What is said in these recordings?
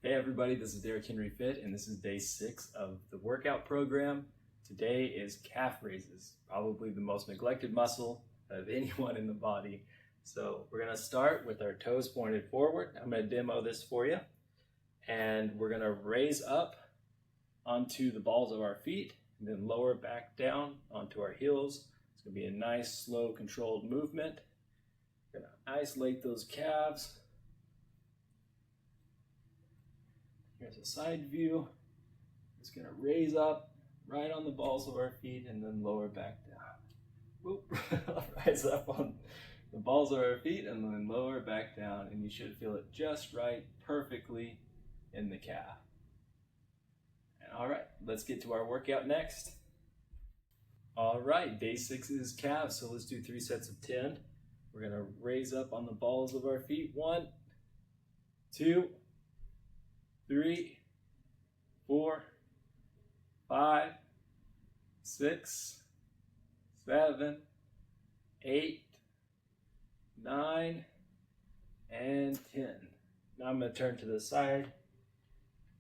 Hey everybody, this is DerrickHenryFit and this is day 6 of the workout program. Today is calf raises, probably the most neglected muscle of anyone in the body. So we're going to start with our toes pointed forward. I'm going to demo this for you. And we're going to raise up onto the balls of our feet and then lower back down onto our heels. It's going to be a nice, slow, controlled movement. We're going to isolate those calves. Here's a side view. It's going to raise up right on the balls of our feet and then lower back down. Whoop. Rise up on the balls of our feet and then lower back down, and you should feel it just right, perfectly in the calf. And all right, let's get to our workout next. All right, day 6 is calves, so let's do 3 sets of 10. We're going to raise up on the balls of our feet. 1, 2, 3, 4, 5, 6, 7, 8, 9, and 10. Now I'm going to turn to the side,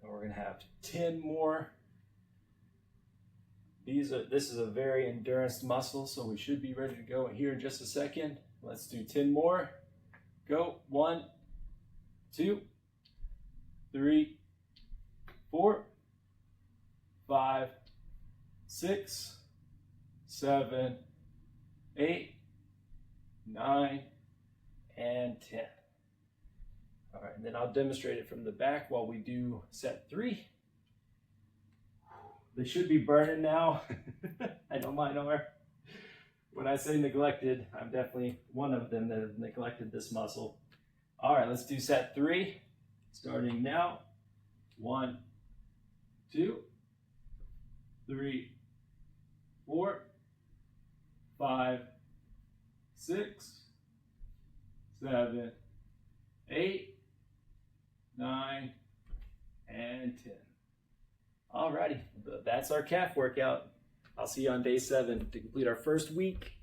and we're going to have 10 more. This is a very endurance muscle, so we should be ready to go here in just a second. Let's do 10 more. Go. 1, 2, 3, 4, 5, 6, 7, 8, 9, and 10. All right, and then I'll demonstrate it from the back while we do set 3. They should be burning now. I know mine are. When I say neglected, I'm definitely one of them that have neglected this muscle. All right, let's do set 3. Starting now. 1, 2, 3, 4, 5, 6, 7, 8, 9, and 10. Alrighty, that's our calf workout. I'll see you on day 7 to complete our first week.